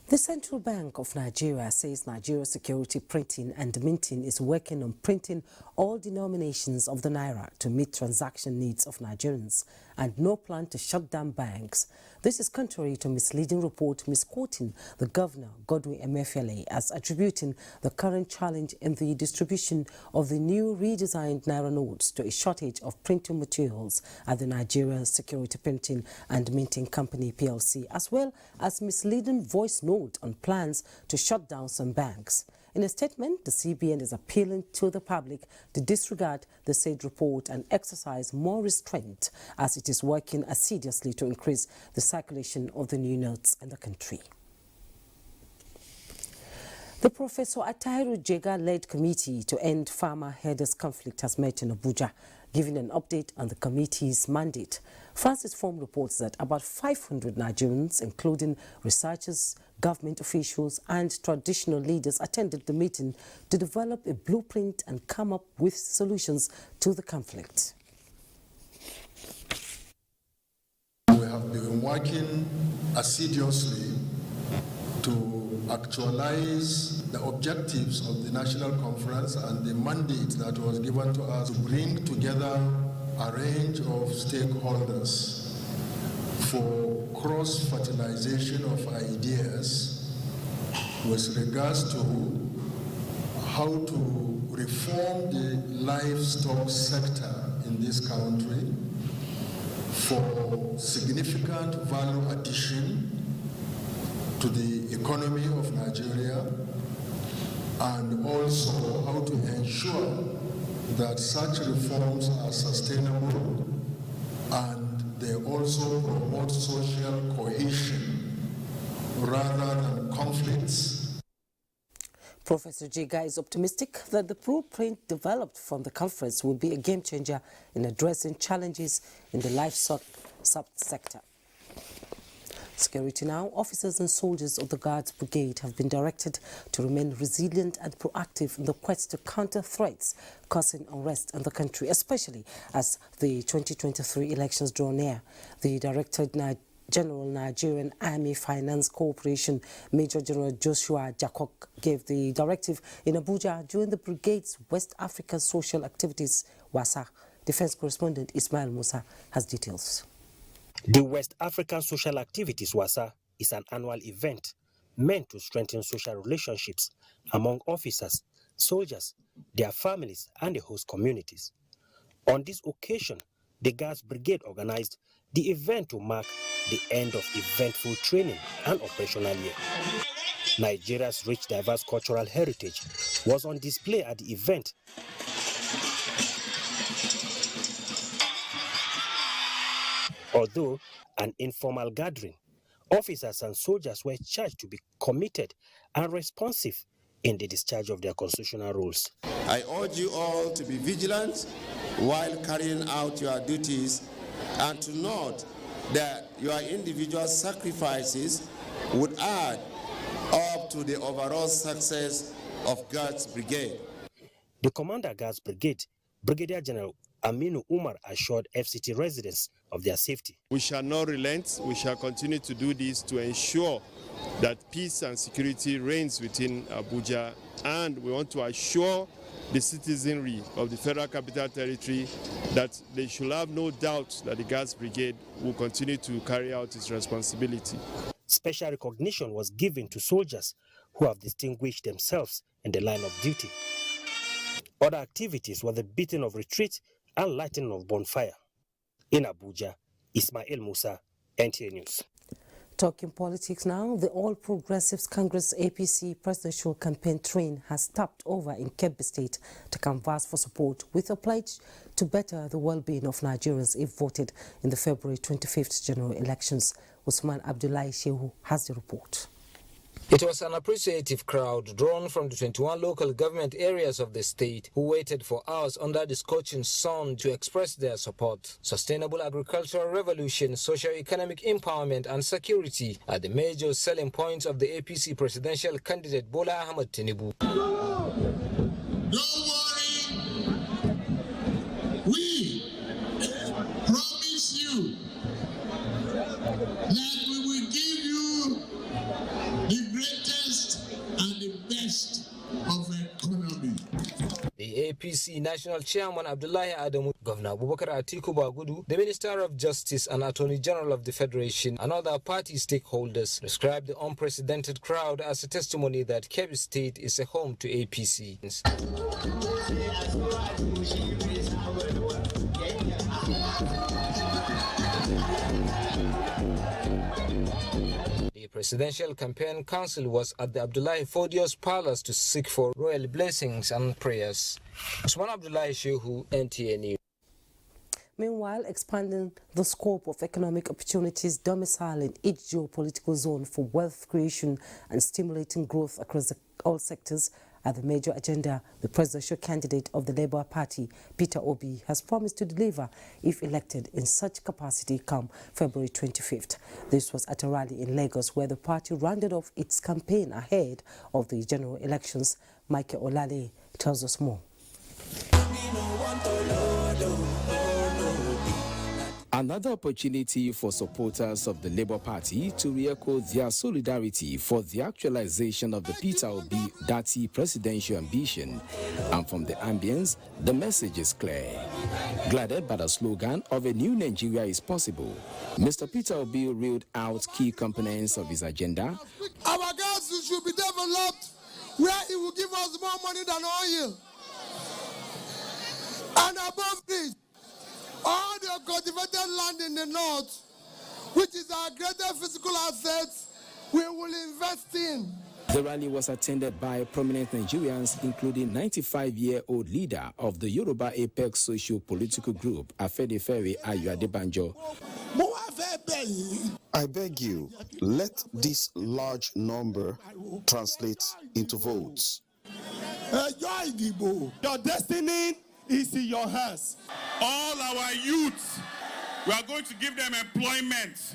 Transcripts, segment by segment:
The Central Bank of Nigeria says Nigeria Security Printing and Minting is working on printing all denominations of the naira to meet transaction needs of Nigerians and no plan to shut down banks. This is contrary to a misleading report misquoting the Governor, Godwin Emefiele, as attributing the current challenge in the distribution of the new redesigned naira notes to a shortage of printing materials at the Nigeria Security Printing and Minting Company PLC, as well as misleading voice note on plans to shut down some banks. In a statement, the CBN is appealing to the public to disregard the said report and exercise more restraint as it is working assiduously to increase the circulation of the new notes in the country. The Professor Atahiru Jega-led committee to end farmer herders conflict has met in Abuja, giving an update on the committee's mandate. Francis Form reports that about 500 Nigerians, including researchers, government officials and traditional leaders, attended the meeting to develop a blueprint and come up with solutions to the conflict. We have been working assiduously to actualize the objectives of the National Conference and the mandate that was given to us to bring together a range of stakeholders for cross-fertilization of ideas with regards to how to reform the livestock sector in this country for significant value addition to the economy of Nigeria, and also how to ensure that such reforms are sustainable and they also promote social cohesion rather than conflicts. Professor Jega is optimistic that the blueprint developed from the conference will be a game changer in addressing challenges in the livestock subsector. Security now, officers and soldiers of the Guards Brigade have been directed to remain resilient and proactive in the quest to counter threats causing unrest in the country, especially as the 2023 elections draw near. The Director General Nigerian Army Finance Corporation, Major General Joshua Jakok, gave the directive in Abuja during the brigade's West Africa Social Activities WASA. Defense correspondent Ismail Musa has details. The West African Social Activities WASA is an annual event meant to strengthen social relationships among officers, soldiers, their families, and the host communities. On this occasion, the Guards Brigade organized the event to mark the end of eventful training and operational year. Nigeria's rich, diverse cultural heritage was on display at the event. Although an informal gathering, officers and soldiers were charged to be committed and responsive in the discharge of their constitutional roles. I urge you all to be vigilant while carrying out your duties and to note that your individual sacrifices would add up to the overall success of Guards Brigade. The Commander Guards Brigade, Brigadier General Aminu Umar, assured FCT residents of their safety. We shall not relent. We shall continue to do this to ensure that peace and security reigns within Abuja, and we want to assure the citizenry of the Federal Capital Territory that they should have no doubt that the Guards Brigade will continue to carry out its responsibility. Special recognition was given to soldiers who have distinguished themselves in the line of duty. Other activities were the beating of retreat and lighting of bonfire. In Abuja, Ismail Musa, NTA News. Talking politics now, the All Progressives Congress APC presidential campaign train has stopped over in Kebbi State to canvass for support with a pledge to better the well-being of Nigerians if voted in the February 25th general elections. Usman Abdullahi Shehu has the report. It was an appreciative crowd drawn from the 21 local government areas of the state who waited for hours under the scorching sun to express their support. Sustainable agricultural revolution, socio-economic empowerment and security are the major selling points of the APC presidential candidate Bola Ahmed Tinubu. Don't worry, we promise you that we will give you the APC National Chairman Abdullahi Adamu, Governor Abubakar Atiku Bagudu, the Minister of Justice and Attorney General of the Federation, and other party stakeholders described the unprecedented crowd as a testimony that Kebbi State is a home to APC. The Presidential Campaign Council was at the Abdullahi Fodio's Palace to seek for royal blessings and prayers. Usman Abdullahi Shehu, NTA News. Meanwhile, expanding the scope of economic opportunities domiciling each geopolitical zone for wealth creation and stimulating growth across all sectors are the major agenda the presidential candidate of the Labour Party, Peter Obi, has promised to deliver if elected in such capacity come February 25th. This was at a rally in Lagos where the party rounded off its campaign ahead of the general elections. Michael Olale tells us more. Another opportunity for supporters of the Labour Party to re-echo their solidarity for the actualization of the Peter Obi Dati presidential ambition. And from the ambience, the message is clear. Glided by the slogan of a new Nigeria is possible, Mr. Peter Obi reeled out key components of his agenda. Our gas should be developed where it will give us more money than oil. And above this, all the cultivated land in the north, which is our greatest physical assets, we will invest in. The rally was attended by prominent Nigerians, including 95-year-old leader of the Yoruba Apex socio-political group, Afedefere Ayo Adebanjo. I beg you, let this large number translate into votes. Your destiny is in your hands. All our youths, we are going to give them employment.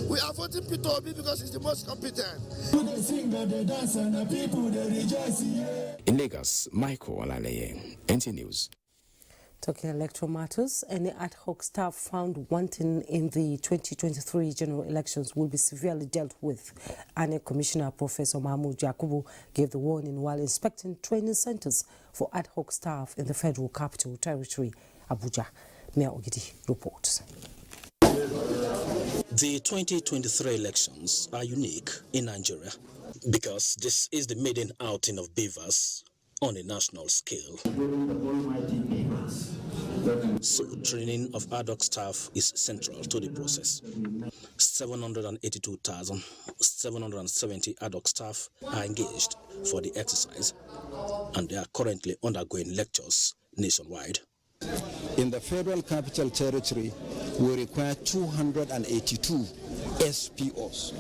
We are voting Peter Obi because he's the most competent. In Lagos, Michael Olale, NTA News. Talking electoral matters, any ad hoc staff found wanting in the 2023 general elections will be severely dealt with. INEC Commissioner Professor Mahmoud Yakubu gave the warning while inspecting training centers for ad hoc staff in the Federal Capital Territory, Abuja. Mia Ogidi reports. The 2023 elections are unique in Nigeria because this is the maiden outing of beavers on a national scale. So training of ad hoc staff is central to the process. 782,770 ad hoc staff are engaged for the exercise, and they are currently undergoing lectures nationwide. In the Federal Capital Territory, we require 282 SPOs,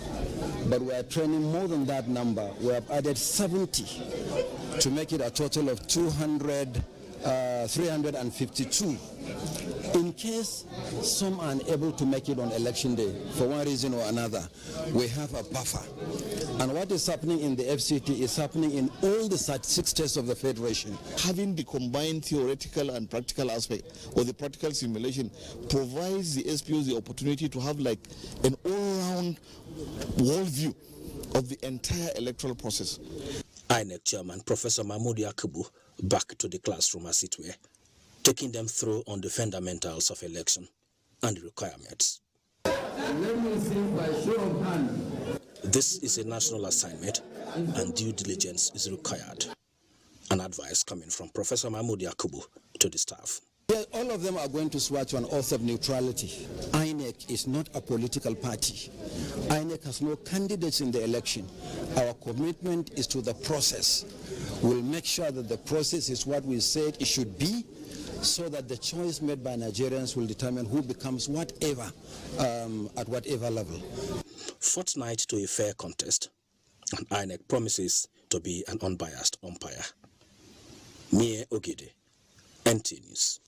but we are training more than that number. We have added 70 to make it a total of 352. In case some are unable to make it on election day for one reason or another, we have a buffer. And what is happening in the FCT is happening in all the 36 states of the Federation. Having the combined theoretical and practical aspect, or the practical simulation, provides the SPOs the opportunity to have like an all-round worldview of the entire electoral process. INEC Chairman Professor Mahmoud Yakubu back to the classroom as it were, taking them through on the fundamentals of election and the requirements. Let me see by show of hand. This is a national assignment and due diligence is required. An advice coming from Professor Mahmoud Yakubu to the staff. Yeah, all of them are going to swear to an oath of neutrality. INEC is not a political party. INEC has no candidates in the election. Our commitment is to the process. We'll make sure that the process is what we said it should be, so that the choice made by Nigerians will determine who becomes whatever, at whatever level. Fortnight to a fair contest, and INEC promises to be an unbiased umpire. Mie Ogide, NTA News.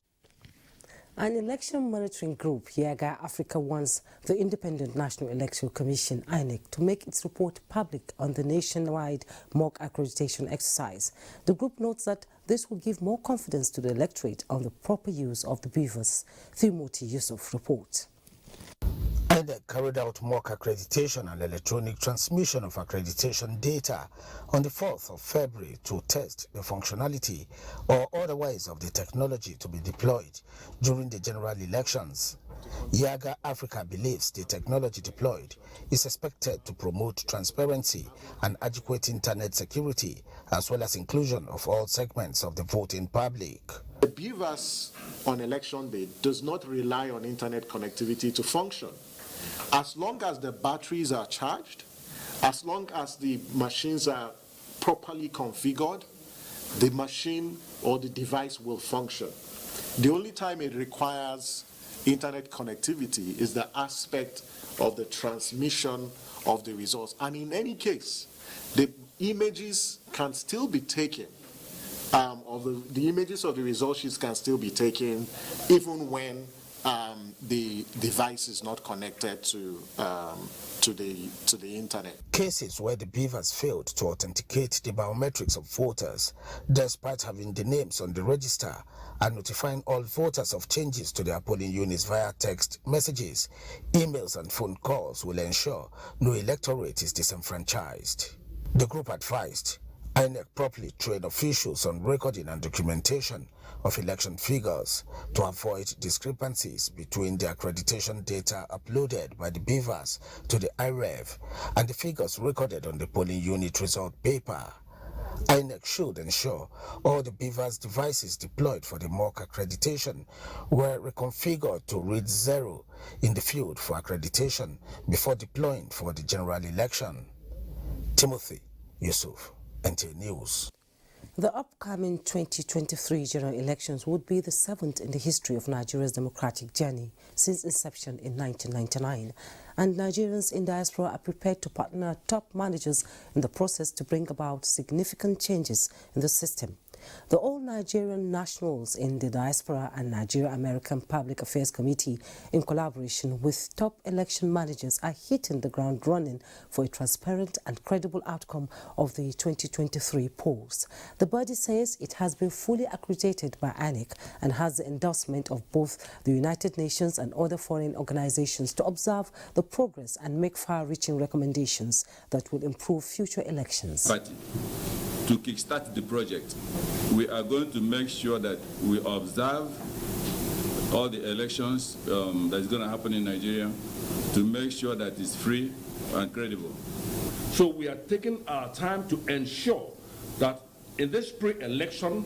An election monitoring group, YAGA Africa, wants the Independent National Electoral Commission, INEC, to make its report public on the nationwide mock accreditation exercise. The group notes that this will give more confidence to the electorate on the proper use of the beavers. Thimoti Yusuf reports. INEC carried out mock accreditation and electronic transmission of accreditation data on the 4th of February to test the functionality or otherwise of the technology to be deployed during the general elections. Yaga Africa believes the technology deployed is expected to promote transparency and adequate internet security, as well as inclusion of all segments of the voting public. The BVAS on election day does not rely on internet connectivity to function. As long as the batteries are charged, as long as the machines are properly configured, the machine or the device will function. The only time it requires internet connectivity is the aspect of the transmission of the results. And in any case, the images can still be taken, the images of the result sheets can still be taken even when the device is not connected to the internet. Cases where the BVAS failed to authenticate the biometrics of voters, despite having the names on the register, and notifying all voters of changes to their polling units via text messages, emails and phone calls will ensure no electorate is disenfranchised. The group advised INEC properly train officials on recording and documentation of election figures to avoid discrepancies between the accreditation data uploaded by the BVAS to the IREV and the figures recorded on the polling unit result paper. INEC should ensure all the BVAS devices deployed for the mock accreditation were reconfigured to read 0 in the field for accreditation before deploying for the general election. Timothy Yusuf, NTA News. The upcoming 2023 general elections would be the 7th in the history of Nigeria's democratic journey since inception in 1999, and Nigerians in diaspora are prepared to partner top managers in the process to bring about significant changes in the system. The All Nigerian Nationals in the Diaspora and Nigeria-American Public Affairs Committee, in collaboration with top election managers, are hitting the ground running for a transparent and credible outcome of the 2023 polls. The body says it has been fully accredited by INEC and has the endorsement of both the United Nations and other foreign organizations to observe the progress and make far-reaching recommendations that will improve future elections. To kickstart the project, we are going to make sure that we observe all the elections that is going to happen in Nigeria to make sure that it's free and credible. So we are taking our time to ensure that in this pre-election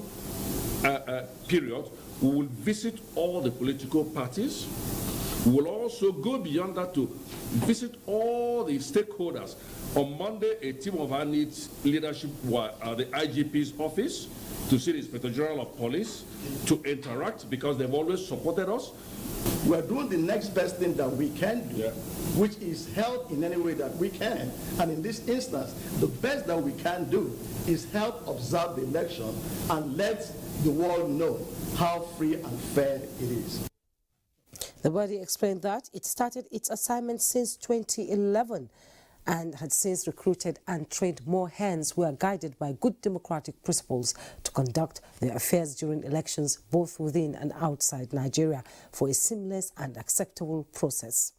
period, we will visit all the political parties. We will also go beyond that to visit all the stakeholders. On Monday, a team of our leadership were at the IGP's office to see the Inspector General of Police, to interact because they've always supported us. We're doing the next best thing that we can do, which is help in any way that we can. And in this instance, the best that we can do is help observe the election and let the world know how free and fair it is. The body explained that it started its assignment since 2011 and had since recruited and trained more hands who are guided by good democratic principles to conduct their affairs during elections both within and outside Nigeria for a seamless and acceptable process.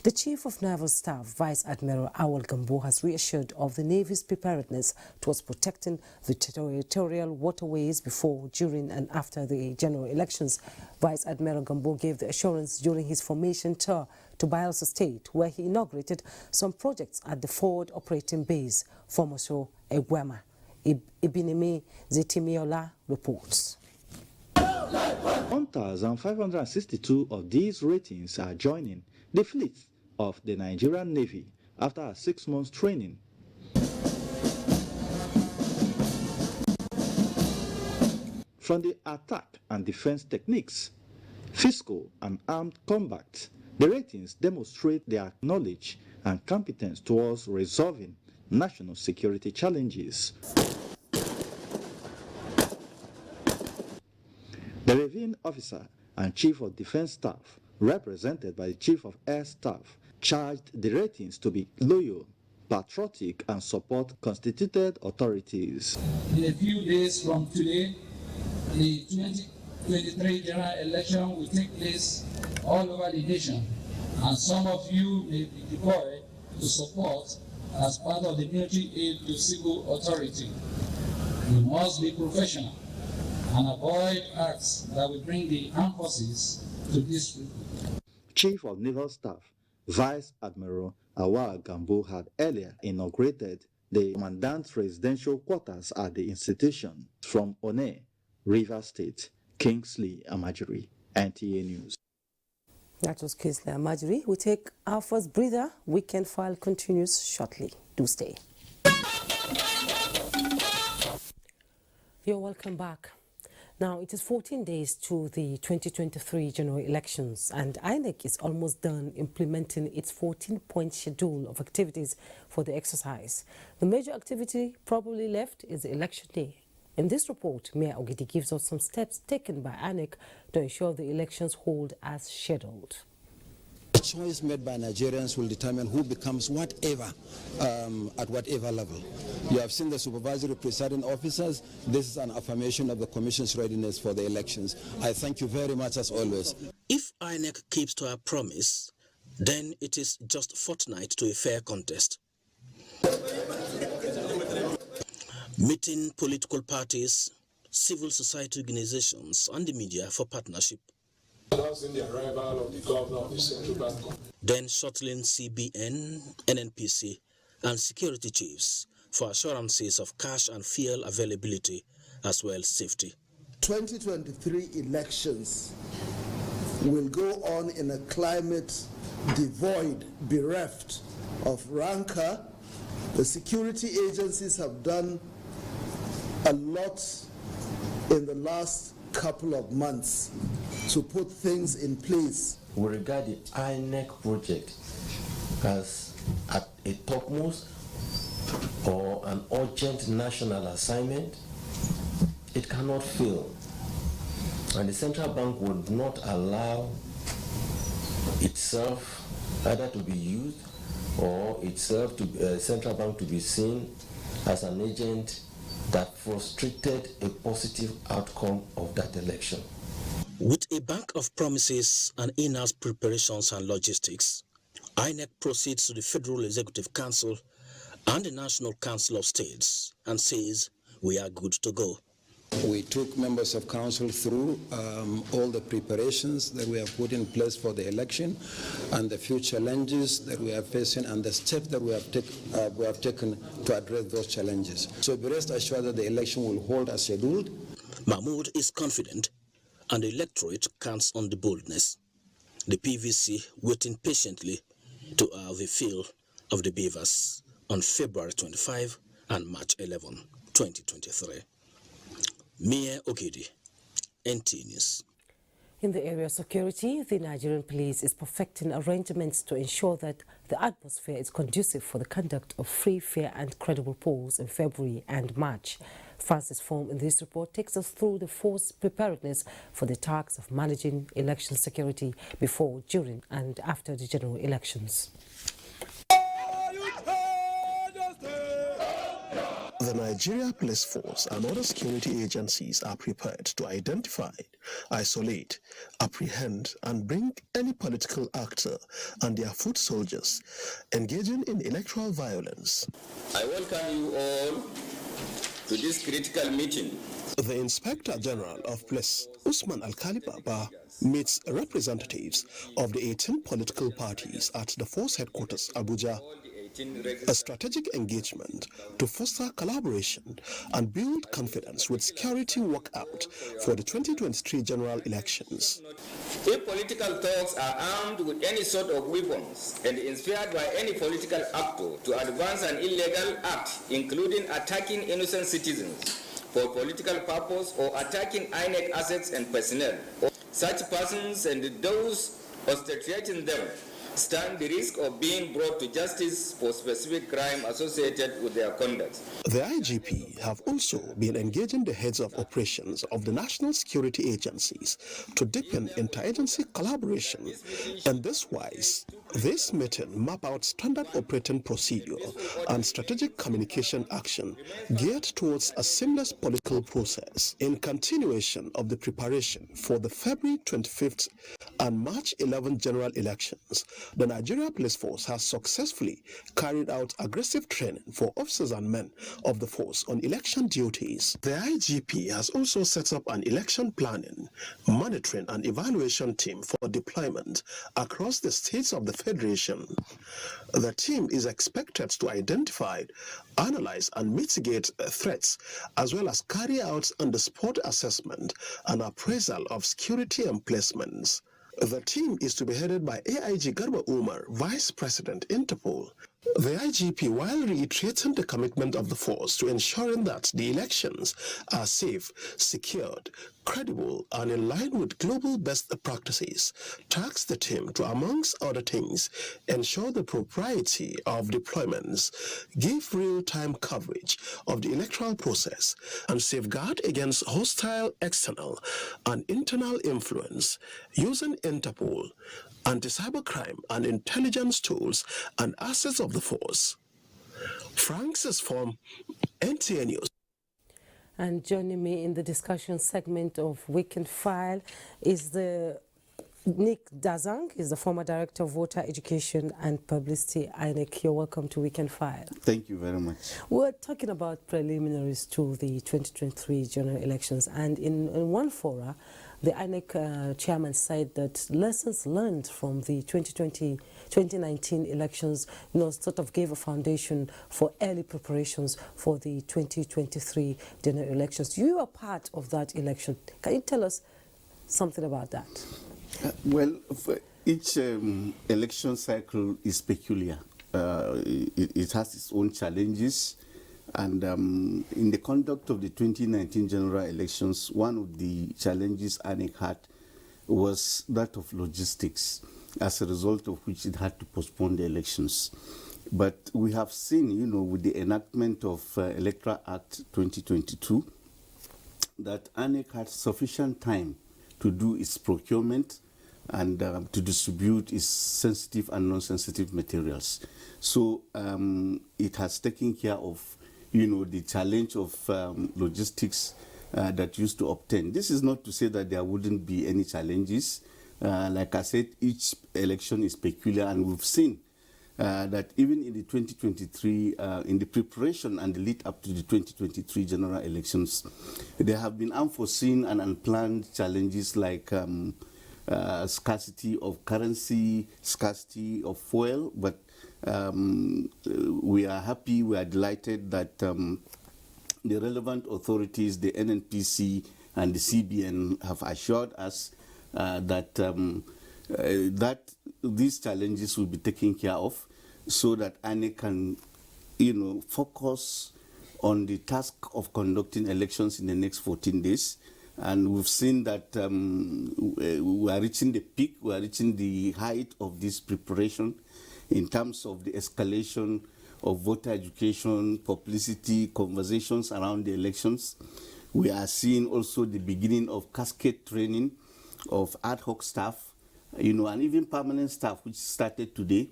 The Chief of Naval Staff, Vice Admiral Awal Gambo, has reassured of the Navy's preparedness towards protecting the territorial waterways before, during and after the general elections. Vice Admiral Gambo gave the assurance during his formation tour to Bayelsa State, where he inaugurated some projects at the forward operating base, Fomoso Egwema. Ibinemi Zetimiola reports. 1,562 of these ratings are joining the fleet of the Nigerian Navy after a 6-month training. From the attack and defense techniques, physical and armed combat, the ratings demonstrate their knowledge and competence towards resolving national security challenges. The Reviewing Officer and Chief of Defense Staff, represented by the Chief of Air Staff, charged the ratings to be loyal, patriotic, and support constituted authorities. In a few days from today, the 2023 general election will take place all over the nation. and some of you may be deployed to support as part of the military aid to civil authority. You must be professional and avoid acts that will bring the armed forces to dispute. Chief of Naval Staff, Vice Admiral Awa Gambo had earlier inaugurated the Commandant's residential quarters at the institution. From One, Rivers State, Kingsley Amajiri, NTA News. That was Kingsley Amajiri. We take our first breather. Weekend File continues shortly. Do stay. You're welcome back. Now, it is 14 days to the 2023 general elections, and INEC is almost done implementing its 14-point schedule of activities for the exercise. The major activity probably left is the election day. In this report, Mayor Ogidi gives us some steps taken by INEC to ensure the elections hold as scheduled. The choice made by Nigerians will determine who becomes whatever at whatever level. You have seen the supervisory presiding officers. This is an affirmation of the Commission's readiness for the elections. I thank you very much as always. If INEC keeps to her promise, then it is just a fortnight to a fair contest. Meeting political parties, civil society organizations, and the media for partnership. Announcing the arrival of the governor of the central bank. Then shuttling CBN, NNPC, and security chiefs for assurances of cash and fuel availability, as well as safety. 2023 elections will go on in a climate devoid, bereft of rancor. The security agencies have done a lot in the last couple of months to put things in place. We regard the INEC project as a topmost or an urgent national assignment. It cannot fail, and the central bank would not allow itself either to be used or itself to central bank to be seen as an agent that frustrated a positive outcome of that election. With a bank of promises and in-house preparations and logistics, INEC proceeds to the Federal Executive Council and the National Council of States and says, we are good to go. We took members of council through all the preparations that we have put in place for the election and the few challenges that we are facing and the steps that we have taken to address those challenges. So be rest assured that the election will hold as scheduled. Mahmoud is confident and the electorate counts on the boldness. The PVC waiting patiently to have a feel of the beavers on February 25 and March 11, 2023. Mia Ogidi, NTA News. In the area of security, the Nigerian police is perfecting arrangements to ensure that the atmosphere is conducive for the conduct of free, fair and credible polls in February and March. Francis Form in this report takes us through the force preparedness for the task of managing election security before, during and after the general elections. The Nigeria Police Force and other security agencies are prepared to identify, isolate, apprehend, and bring any political actor and their foot soldiers engaging in electoral violence. I welcome you all to this critical meeting. The Inspector General of Police, Usman Alkali Baba, meets representatives of the 18 political parties at the force headquarters, Abuja. A strategic engagement to foster collaboration and build confidence with security workout for the 2023 general elections. If political thugs are armed with any sort of weapons and inspired by any political actor to advance an illegal act, including attacking innocent citizens for political purpose or attacking INEC assets and personnel, such persons and those orchestrating them stand the risk of being brought to justice for specific crime associated with their conduct. The IGP have also been engaging the heads of operations of the national security agencies to deepen interagency collaboration. In this wise, This meeting mapped out standard operating procedure and strategic communication action geared towards a seamless political process in continuation of the preparation for the February 25th and March 11th general elections. The Nigeria Police Force has successfully carried out aggressive training for officers and men of the force on election duties. The IGP has also set up an election planning, monitoring and evaluation team for deployment across the states of the Federation. The team is expected to identify, analyze and mitigate threats, as well as carry out on-the-spot assessment and appraisal of security emplacements. The team is to be headed by AIG Garba Umar, Vice President, Interpol. The IGP, while reiterating the commitment of the force to ensuring that the elections are safe, secured, credible, and in line with global best practices, tasked the team to, amongst other things, ensure the propriety of deployments, give real-time coverage of the electoral process, and safeguard against hostile external and internal influence using Interpol, anti-cybercrime and intelligence tools and assets of the force. Francis from NTA News. And joining me in the discussion segment of Weekend File is the Nick Dazang, is the former Director of Voter Education and Publicity, INEC. You're welcome to Weekend File. Thank you very much. We're talking about preliminaries to the 2023 general elections, and in one fora, the INEC chairman said that lessons learned from the 2019 elections, sort of gave a foundation for early preparations for the 2023 general elections. You are part of that election. Can you tell us something about that? Well, each election cycle is peculiar. It has its own challenges. And in the conduct of the 2019 general elections, one of the challenges INEC had was that of logistics, as a result of which it had to postpone the elections. But we have seen, with the enactment of Electoral Act 2022, that INEC had sufficient time to do its procurement and to distribute its sensitive and non-sensitive materials. So it has taken care of the challenge of logistics that used to obtain. This is not to say that there wouldn't be any challenges. Like I said, each election is peculiar, and we've seen that even in the 2023, in the preparation and the lead up to the 2023 general elections, there have been unforeseen and unplanned challenges like scarcity of currency, scarcity of fuel, but we are happy, we are delighted that the relevant authorities, the NNPC and the CBN, have assured us that these challenges will be taken care of, so that INEC can, focus on the task of conducting elections in the next 14 days. And we've seen that we are reaching the peak, we are reaching the height of this preparation in terms of the escalation of voter education, publicity, conversations around the elections. We are seeing also the beginning of cascade training of ad hoc staff, and even permanent staff, which started today.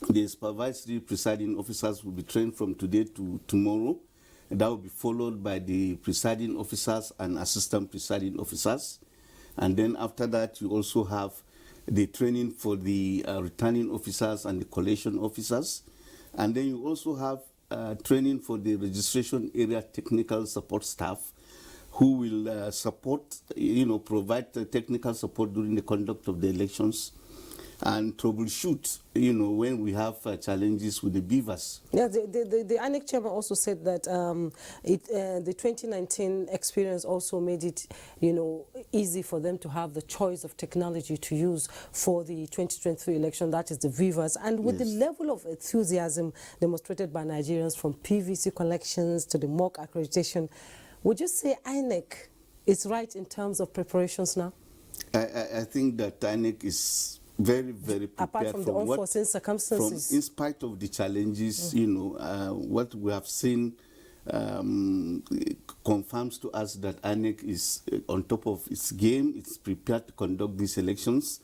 The supervisory presiding officers will be trained from today to tomorrow. And that will be followed by the presiding officers and assistant presiding officers. And then after that, you also have the training for the returning officers and the collation officers. And then you also have training for the registration area technical support staff, who will support, provide technical support during the conduct of the elections and troubleshoot, when we have challenges with the beavers. Yeah, the INEC chairman also said that the 2019 experience also made it, easy for them to have the choice of technology to use for the 2023 election, that is the beavers. And with the level of enthusiasm demonstrated by Nigerians, from PVC collections to the mock accreditation, would you say INEC is right in terms of preparations now? I think that INEC is very, very prepared. Apart from the unforeseen circumstances. In spite of the challenges, what we have seen confirms to us that INEC is on top of its game. It's prepared to conduct these elections.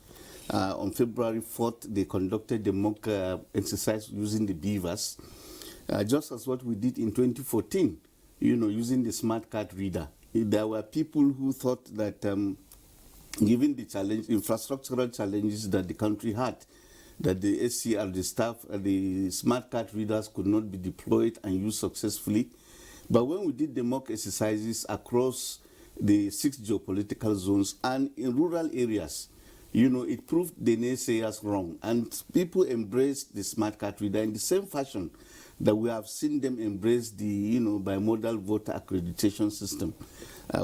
On February 4th, they conducted the mock exercise using the beavers, just as what we did in 2014, using the smart card reader. There were people who thought that given the infrastructural challenges that the country had, that the SCR, the staff, the smart card readers could not be deployed and used successfully. But when we did the mock exercises across the 6 geopolitical zones and in rural areas, it proved the naysayers wrong. And people embraced the smart card reader in the same fashion that we have seen them embrace the, bimodal voter accreditation system,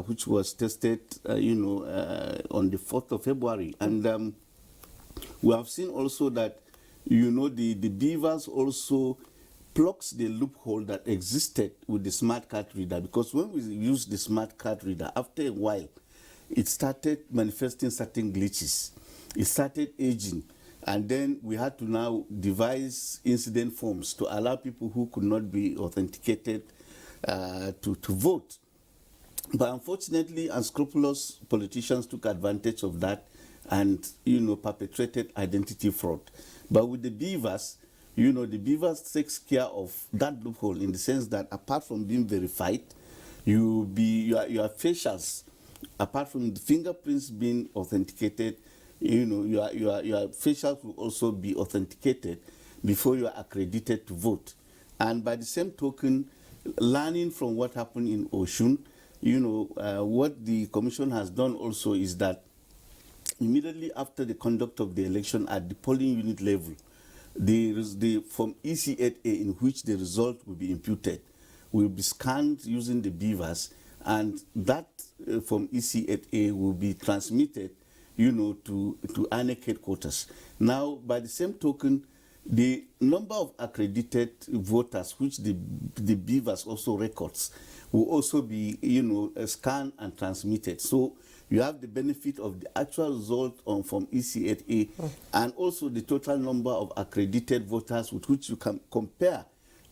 which was tested, on the 4th of February. And we have seen also that, the beavers also plugs the loophole that existed with the smart card reader, because when we used the smart card reader, after a while, it started manifesting certain glitches. It started aging, and then we had to now devise incident forms to allow people who could not be authenticated to vote. But unfortunately, unscrupulous politicians took advantage of that and, perpetrated identity fraud. But with the beavers, the beavers takes care of that loophole in the sense that apart from being verified, your facials, apart from the fingerprints being authenticated, your facials will also be authenticated before you are accredited to vote. And by the same token, learning from what happened in Osun, what the commission has done also is that immediately after the conduct of the election at the polling unit level, the from EC8A in which the result will be imputed will be scanned using the beavers, and that from EC8A will be transmitted, to INEC headquarters. Now, by the same token, the number of accredited voters, which the beavers also records, will also be, scanned and transmitted. So you have the benefit of the actual result from EC8A and also the total number of accredited voters with which you can compare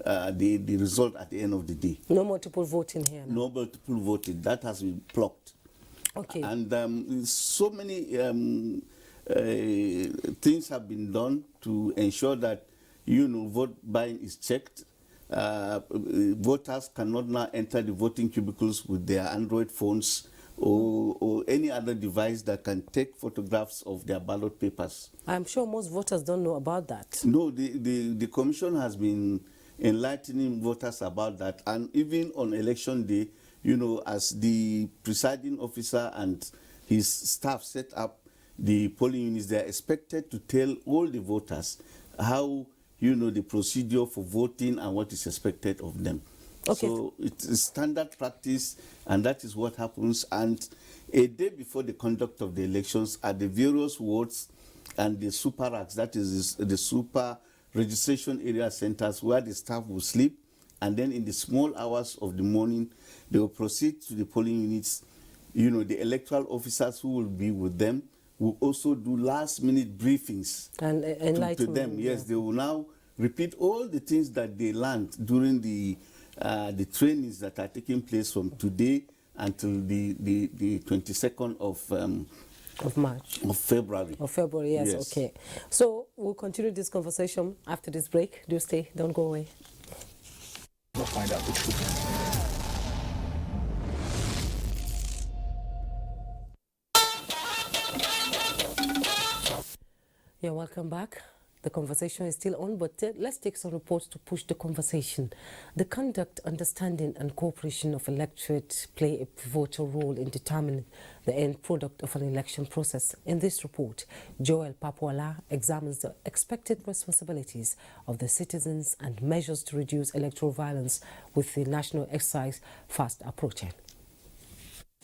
the result at the end of the day. No multiple voting here. No multiple voting. That has been blocked. Okay. And so many things have been done to ensure that, vote buying is checked. Voters cannot now enter the voting cubicles with their Android phones or any other device that can take photographs of their ballot papers. I'm sure most voters don't know about that. No, the commission has been enlightening voters about that. And even on election day, as the presiding officer and his staff set up the polling units, they are expected to tell all the voters how, the procedure for voting and what is expected of them. Okay. So it's standard practice, and that is what happens. And a day before the conduct of the elections, at the various wards and the super racks, that is the super registration area centers where the staff will sleep, and then in the small hours of the morning, they will proceed to the polling units. The electoral officers who will be with them will also do last-minute briefings and to them. Yes, they will now repeat all the things that they learned during the trainings that are taking place from today until the 22nd of March. Of February. Of February, yes, okay. So we'll continue this conversation after this break. Do stay, don't go away. We'll find out the truth. Yeah, welcome back. The conversation is still on, but let's take some reports to push the conversation. The conduct, understanding and cooperation of electorate play a pivotal role in determining the end product of an election process. In this report, Joel Papuala examines the expected responsibilities of the citizens and measures to reduce electoral violence with the national exercise fast approaching.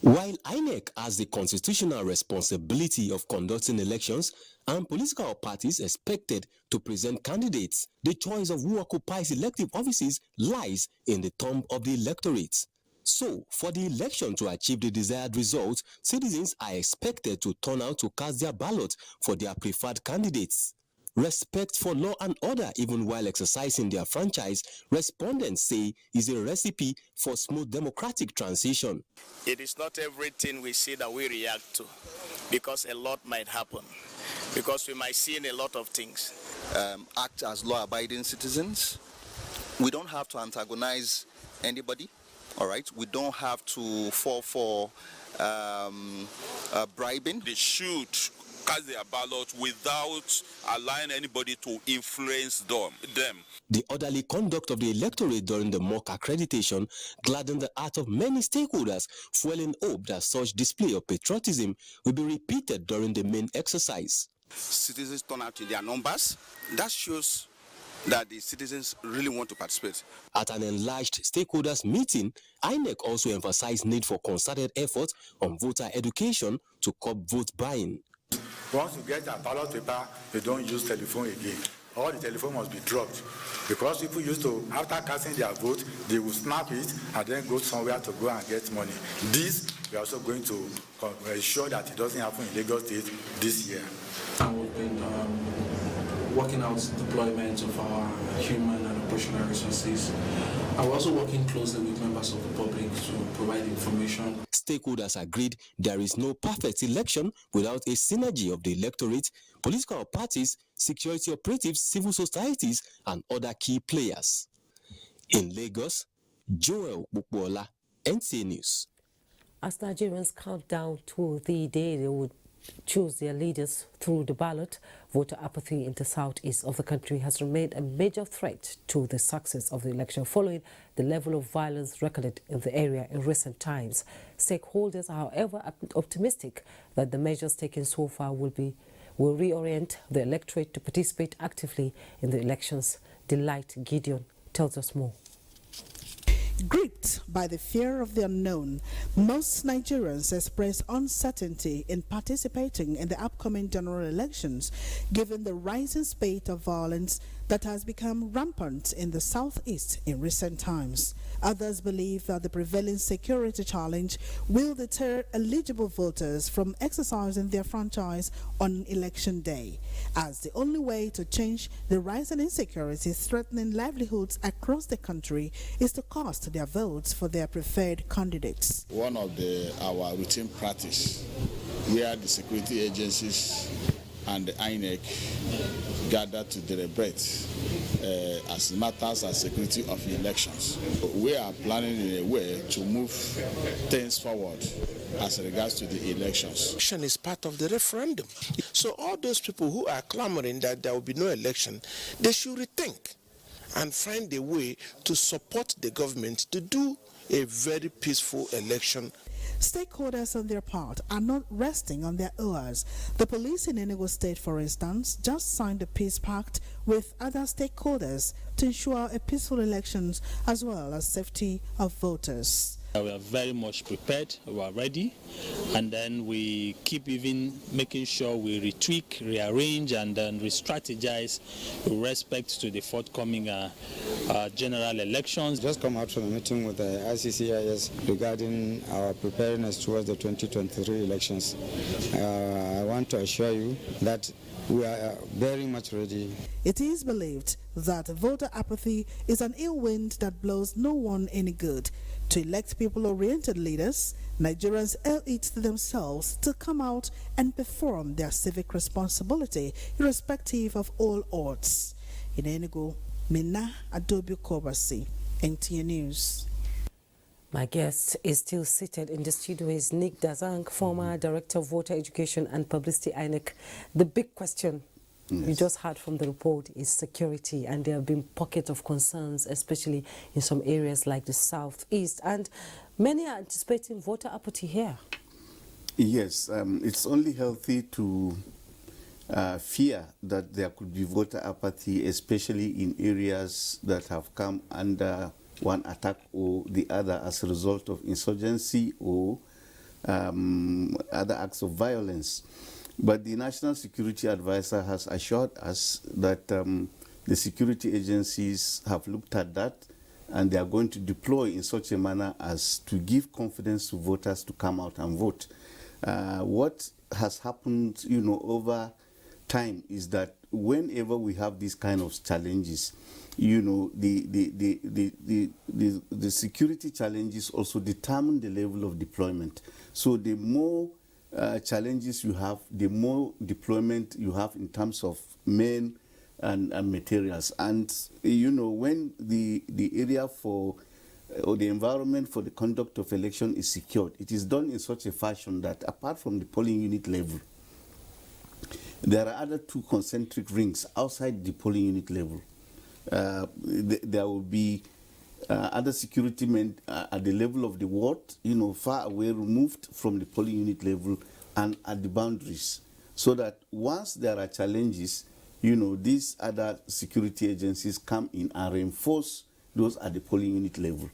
While INEC has the constitutional responsibility of conducting elections and political parties expected to present candidates, the choice of who occupies elective offices lies in the thumb of the electorate. So, for the election to achieve the desired results, citizens are expected to turn out to cast their ballot for their preferred candidates. Respect for law and order even while exercising their franchise, respondents say, is a recipe for smooth democratic transition. It is not everything we see that we react to, because a lot might happen. because we might see in a lot of things. Act as law-abiding citizens. We don't have to antagonize anybody, all right? We don't have to fall for bribing. They should cast their ballot without allowing anybody to influence them. The orderly conduct of the electorate during the mock accreditation gladdened the heart of many stakeholders, fueling hope that such display of patriotism will be repeated during the main exercise. Citizens turn out in their numbers. That shows that the citizens really want to participate. At an enlarged stakeholders meeting, INEC also emphasized need for concerted efforts on voter education to curb vote buying. Once you get a ballot paper, you don't use telephone again. All the telephone must be dropped, because people used to, after casting their vote, they will snap it and then go somewhere to go and get money. This, we are also going to ensure that it doesn't happen in Lagos State this year. And we've been working out deployment of our human and operational resources. And we're also working closely with members of the public to provide information. Stakeholders agreed there is no perfect election without a synergy of the electorate, political parties, security operatives, civil societies, and other key players. In Lagos, Joel Bukbola, NTA News. As Nigerians count down to the day they would choose their leaders through the ballot, voter apathy in the southeast of the country has remained a major threat to the success of the election following the level of violence recorded in the area in recent times. Stakeholders are, however, optimistic that the measures taken so far will reorient the electorate to participate actively in the elections. Delight Gideon tells us more. Gripped by the fear of the unknown, most Nigerians express uncertainty in participating in the upcoming general elections, given the rising spate of violence that has become rampant in the southeast in recent times. Others believe that the prevailing security challenge will deter eligible voters from exercising their franchise on election day, as the only way to change the rising insecurity threatening livelihoods across the country is to cast their votes for their preferred candidates. One of our routine practice where the security agencies and the INEC gather to deliberate as matters of security of elections. We are planning in a way to move things forward as regards to the elections. Election is part of the referendum. So all those people who are clamoring that there will be no election, they should rethink and find a way to support the government to do a very peaceful election. Stakeholders on their part are not resting on their oars. The police in Enugu State, for instance, just signed a peace pact with other stakeholders to ensure a peaceful elections as well as safety of voters. We are very much prepared, we are ready, and then we keep even making sure we retweak, rearrange, and then re-strategize with respect to the forthcoming general elections. Just come out from a meeting with the ICCIS regarding our preparedness towards the 2023 elections. I want to assure you that we are very much ready. It is believed that voter apathy is an ill wind that blows no one any good. To elect people-oriented leaders, Nigerians owe it to themselves to come out and perform their civic responsibility, irrespective of all odds. In Enugu, Minna Adobe Kobasi, NTA News. My guest is still seated in the studio is Nick Dazang, former Director of Voter Education and Publicity, INEC. The big question we just heard from the report is security, and there have been pockets of concerns, especially in some areas like the southeast, and many are anticipating voter apathy here. Yes, it's only healthy to fear that there could be voter apathy, especially in areas that have come under one attack or the other as a result of insurgency or other acts of violence. But the National Security Advisor has assured us that the security agencies have looked at that and they are going to deploy in such a manner as to give confidence to voters to come out and vote. What has happened, over time is that whenever we have these kind of challenges, the security challenges also determine the level of deployment. So the more challenges you have, the more deployment you have in terms of men and materials. And, you know, when the area for or the environment for the conduct of election is secured, it is done in such a fashion that apart from the polling unit level, there are other two concentric rings outside the polling unit level. There will be other security men at the level of the ward, you know, far away, removed from the polling unit level and at the boundaries, so that once there are challenges, you know, these other security agencies come in and reinforce those at the polling unit level.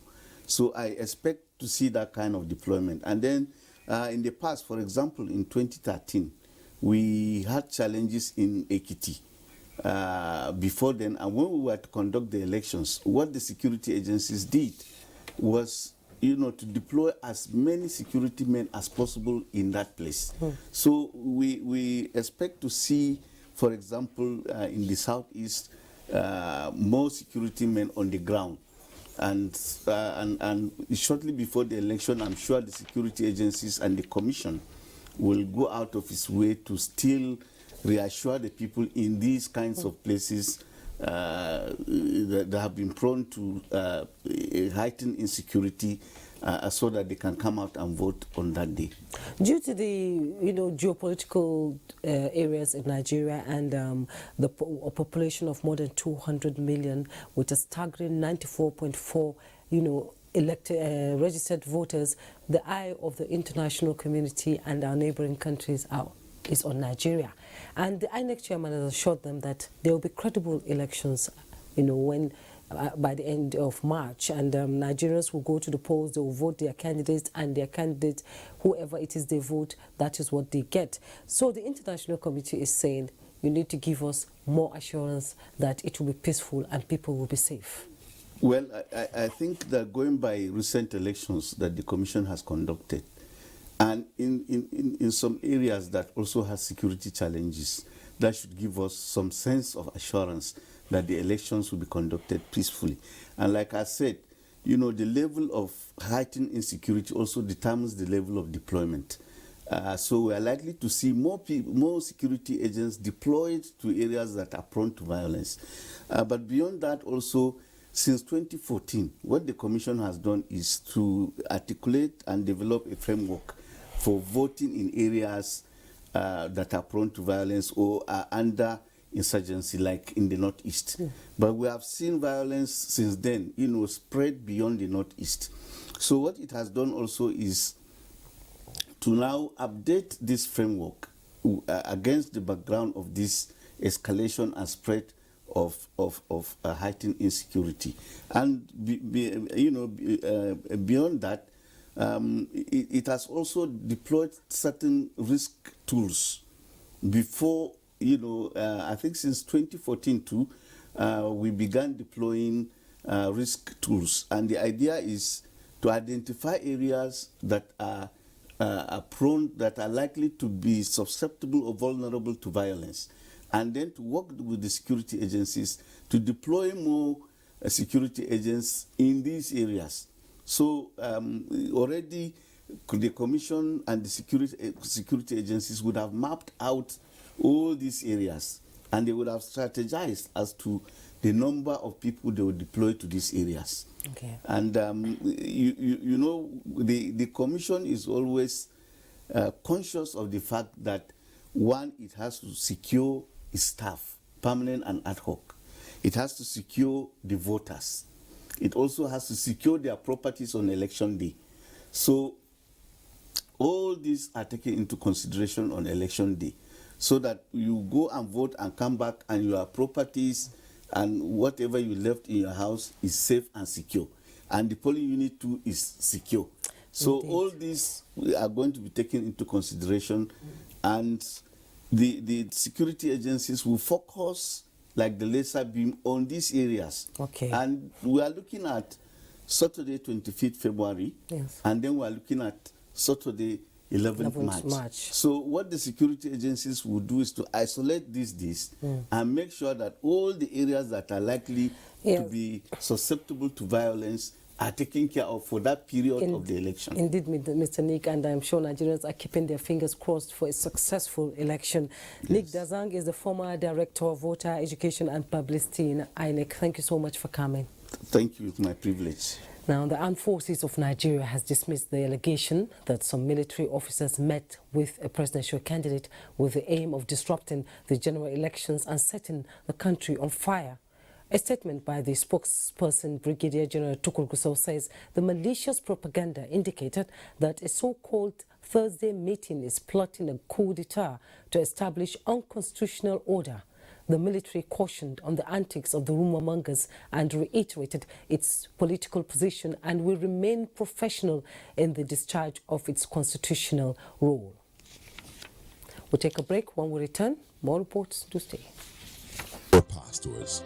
So I expect to see that kind of deployment. And then in the past, for example, in 2013, we had challenges in Ekiti before then. And when we were to conduct the elections, what the security agencies did was, you know, to deploy as many security men as possible in that place. So we expect to see, for example, in the southeast, more security men on the ground. And shortly before the election, I'm sure the security agencies and the commission will go out of its way to still reassure the people in these kinds of places that have been prone to heightened insecurity, so that they can come out and vote on that day. Due to the, you know, geopolitical areas in Nigeria and the population of more than 200 million, with a staggering 94.4, you know, elected registered voters, the eye of the international community and our neighboring countries is on Nigeria. And the INEC chairman has assured them that there will be credible elections, you know, when by the end of March, and Nigerians will go to the polls, they will vote their candidates, and their candidate, whoever it is they vote, that is what they get. So the international committee is saying, you need to give us more assurance that it will be peaceful and people will be safe. Well, I think that going by recent elections that the commission has conducted, and in some areas that also has security challenges, that should give us some sense of assurance that the elections will be conducted peacefully. And like I said, you know, the level of heightened insecurity also determines the level of deployment. So we are likely to see more security agents deployed to areas that are prone to violence. But beyond that also, since 2014, what the Commission has done is to articulate and develop a framework for voting in areas that are prone to violence or are under insurgency, like in the Northeast. But we have seen violence since then, you know, spread beyond the Northeast. So what it has done also is to now update this framework against the background of this escalation and spread of heightened insecurity. And beyond that, it has also deployed certain risk tools. Before, you know, I think since 2014 too, we began deploying risk tools, and the idea is to identify areas that are prone, that are likely to be susceptible or vulnerable to violence, and then to work with the security agencies to deploy more security agents in these areas. So already the Commission and the security agencies would have mapped out all these areas, and they would have strategized as to the number of people they would deploy to these areas. Okay. And you know, the Commission is always conscious of the fact that, one, it has to secure its staff, permanent and ad hoc. It has to secure the voters. It also has to secure their properties on election day. So all these are taken into consideration on election day, so that you go and vote and come back and your properties and whatever you left in your house is safe and secure. And the polling unit too is secure. So all these are going to be taken into consideration, and the security agencies will focus like the laser beam on these areas. Okay. And we are looking at Saturday, 25th February, yes, and then we are looking at Saturday, 11th March. So what the security agencies will do is to isolate these days and make sure that all the areas that are likely to be susceptible to violence, are taken care of for that period of the election. Indeed, Mr. Nick, and I'm sure Nigerians are keeping their fingers crossed for a successful election. Yes. Nick Dazang is the former Director of Voter Education and Publicity in INEC. Thank you so much for coming. Thank you, it's my privilege. Now, the Armed Forces of Nigeria has dismissed the allegation that some military officers met with a presidential candidate with the aim of disrupting the general elections and setting the country on fire. A statement by the spokesperson, Brigadier General Tukur Gusau, says the malicious propaganda indicated that a so-called Thursday meeting is plotting a coup d'etat to establish unconstitutional order. The military cautioned on the antics of the rumor mongers and reiterated its political position and will remain professional in the discharge of its constitutional role. We'll take a break. When we return, more reports. Do stay. Our pastors,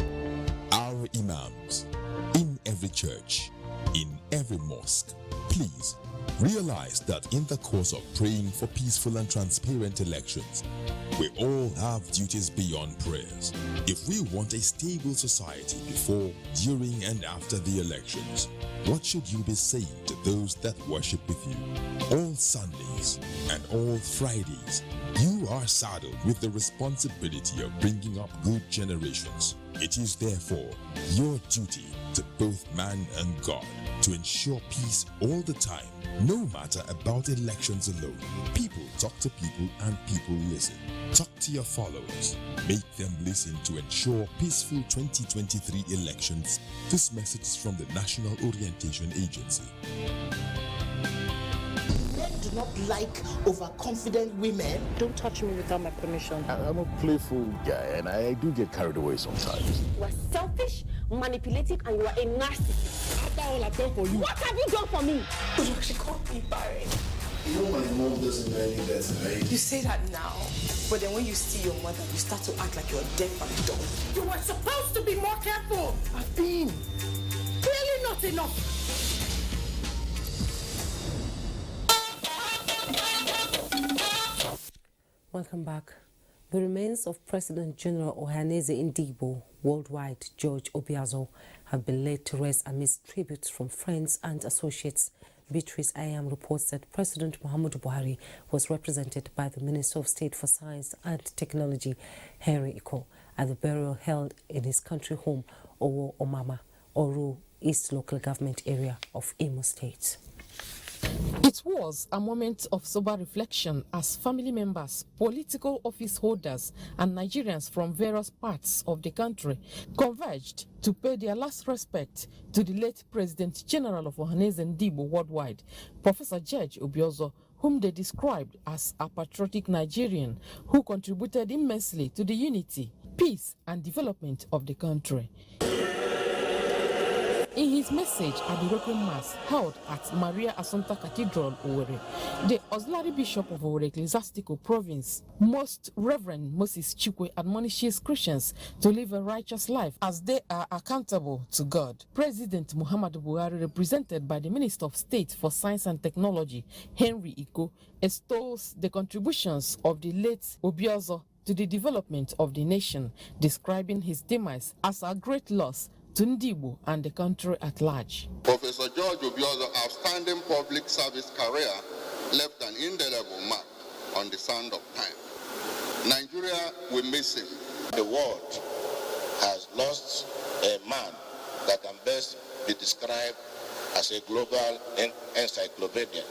our imams, in every church, in every mosque, please realize that in the course of praying for peaceful and transparent elections, we all have duties beyond prayers. If we want a stable society before, during, and after the elections, what should you be saying to those that worship with you? All Sundays and all Fridays, you are saddled with the responsibility of bringing up good generations. It is therefore your duty to both man and God to ensure peace all the time, no matter about elections alone. People talk to people and people listen. Talk to your followers. Make them listen to ensure peaceful 2023 elections. This message is from the National Orientation Agency. Men do not like overconfident women. Don't touch me without my permission. I'm a playful guy and I do get carried away sometimes. You are selfish, manipulative, and you are a narcissist. After all I've done for you. What have you done for me? Look, she called me barren. You know my mom doesn't know any better, right? You say that now, but then when you see your mother, you start to act like you're deaf and dumb. You were supposed to be more careful. I've been. Clearly not enough. Welcome back. The remains of President General Ohaneze Ndigbo worldwide, George Obiazo, have been laid to rest amidst tributes from friends and associates. Beatrice Ayam reports that President Muhammadu Buhari was represented by the Minister of State for Science and Technology, Henry Iko, at the burial held in his country home, Owo Omama, Oru East Local Government Area of Imo State. It was a moment of sober reflection as family members, political office holders, and Nigerians from various parts of the country converged to pay their last respect to the late President General of Ohaneze Ndigbo worldwide, Professor George Obiazo, whom they described as a patriotic Nigerian who contributed immensely to the unity, peace, and development of the country. In his message at the Requiem Mass held at Maria Assumpta Cathedral, Owerri, the Auxiliary Bishop of Owerri Ecclesiastical Province, Most Reverend Moses Chukwe, admonishes Christians to live a righteous life as they are accountable to God. President Muhammadu Buhari, represented by the Minister of State for Science and Technology, Henry Iko, extols the contributions of the late Obiazo to the development of the nation, describing his demise as a great loss to Ndigbo and the country at large. Professor George Obiazo's outstanding public service career left an indelible mark on the sand of time. Nigeria will miss him. The world has lost a man that can best be described as a global encyclopedia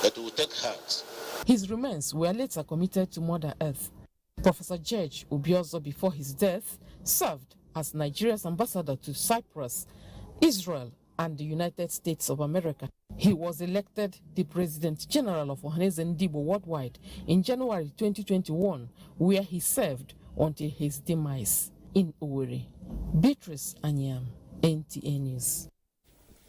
that will take heart. His remains were later committed to Mother Earth. Professor George Obiazo, before his death, served as Nigeria's ambassador to Cyprus, Israel, and the United States of America. He was elected the President General of Ohaneze Ndigbo worldwide in January 2021, where he served until his demise in Owerri. Beatrice Anyam, NTA News.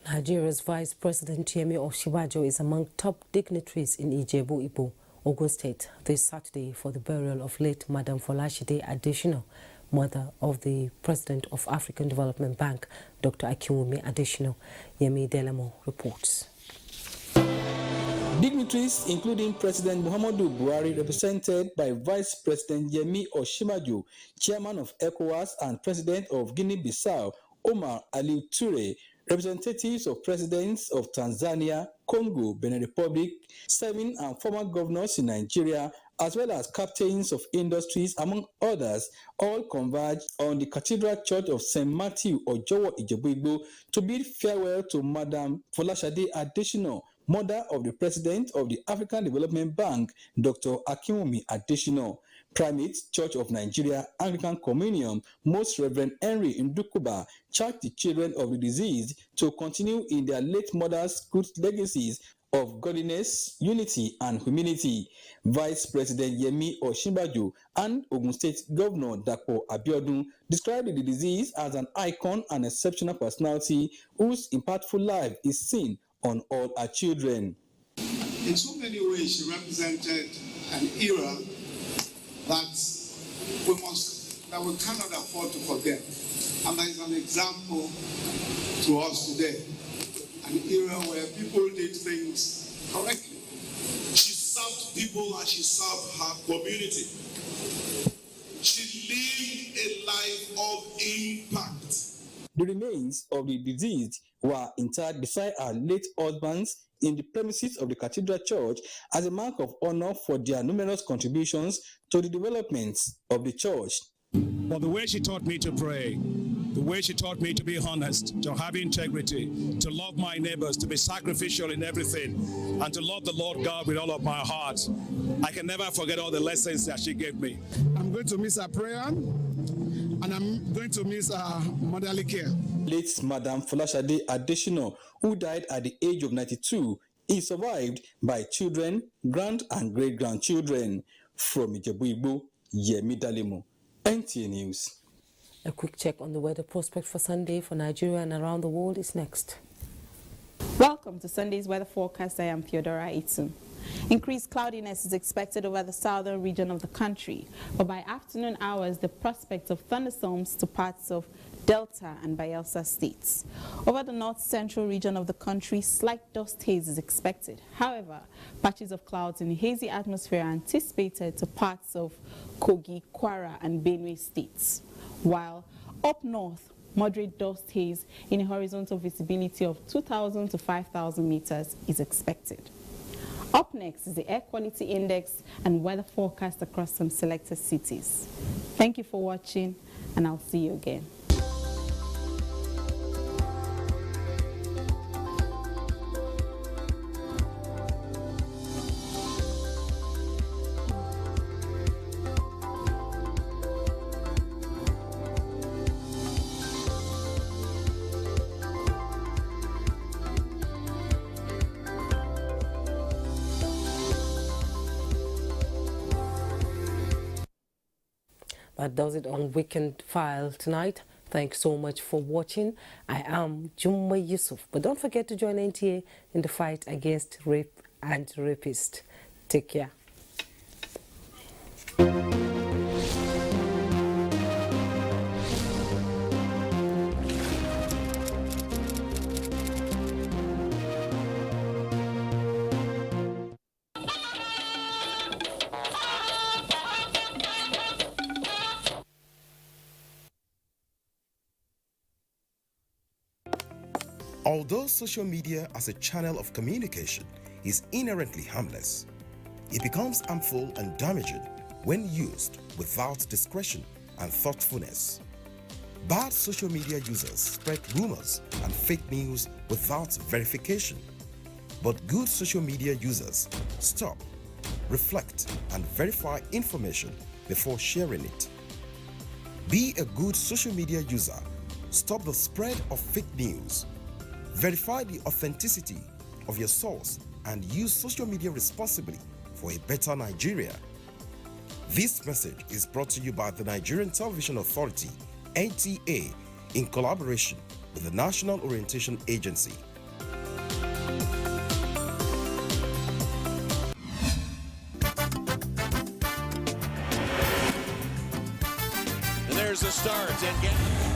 Nigeria's Vice President Yemi Osinbajo is among top dignitaries in Ijebu-Ibo, Ogun State, this Saturday for the burial of late Madam Folashide Adesina, mother of the President of African Development Bank, Dr. Akinwumi Adesina. Yemi Delamo reports. Dignitaries, including President Muhammadu Buhari, represented by Vice President Yemi Osinbajo, Chairman of ECOWAS and President of Guinea-Bissau, Omar Aliou Touré, Representatives of presidents of Tanzania, Congo, Benin Republic, 7 and former governors in Nigeria, as well as captains of industries, among others, all converged on the Cathedral Church of St. Matthew Ojowo Ijebu-Igbo to bid farewell to Madam Folashade Adesina, mother of the President of the African Development Bank, Dr. Akinwumi Adesina. Primate Church of Nigeria Anglican Communion, Most Reverend Henry Ndukuba, charged the children of the deceased to continue in their late mother's good legacies of godliness, unity, and humility. Vice President Yemi Osinbajo and Ogun State Governor Dapo Abiodun described the deceased as an icon and exceptional personality whose impactful life is seen on all our children. In so many ways, she represented an era that we cannot afford to forget. And that is an example to us today. An era where people did things correctly. She served people and she served her community. She lived a life of impact. The remains of the deceased were interred beside her late husbands in the premises of the Cathedral Church as a mark of honor for their numerous contributions to the development of the church. For the way she taught me to pray, the way she taught me to be honest, to have integrity, to love my neighbors, to be sacrificial in everything, and to love the Lord God with all of my heart. I can never forget all the lessons that she gave me. I'm going to miss her prayer, and I'm going to miss her motherly care. Late Madam Folashade Adesina, who died at the age of 92, is survived by children, grand and great-grandchildren. From Ijebu-Igbo, Yemi Dalemo, NTA News. A quick check on the weather prospect for Sunday for Nigeria and around the world is next. Welcome to Sunday's weather forecast. I am Theodora Itun. Increased cloudiness is expected over the southern region of the country, but by afternoon hours, the prospect of thunderstorms to parts of Delta and Bayelsa states. Over the north-central region of the country, slight dust haze is expected. However, patches of clouds in a hazy atmosphere are anticipated to parts of Kogi, Kwara, and Benue states. While up north, moderate dust haze in a horizontal visibility of 2,000 to 5,000 meters is expected. Up next is the air quality index and weather forecast across some selected cities. Thank you for watching, and I'll see you again. That does it on Weekend File tonight. Thanks so much for watching. I am Jumma Yusuf. But don't forget to join NTA in the fight against rape and rapists. Take care. Although social media as a channel of communication is inherently harmless, it becomes harmful and damaging when used without discretion and thoughtfulness. Bad social media users spread rumors and fake news without verification. But good social media users stop, reflect, and verify information before sharing it. Be a good social media user. Stop the spread of fake news. Verify the authenticity of your source and use social media responsibly for a better Nigeria. This message is brought to you by the Nigerian Television Authority, NTA, in collaboration with the National Orientation Agency. And there's the start. And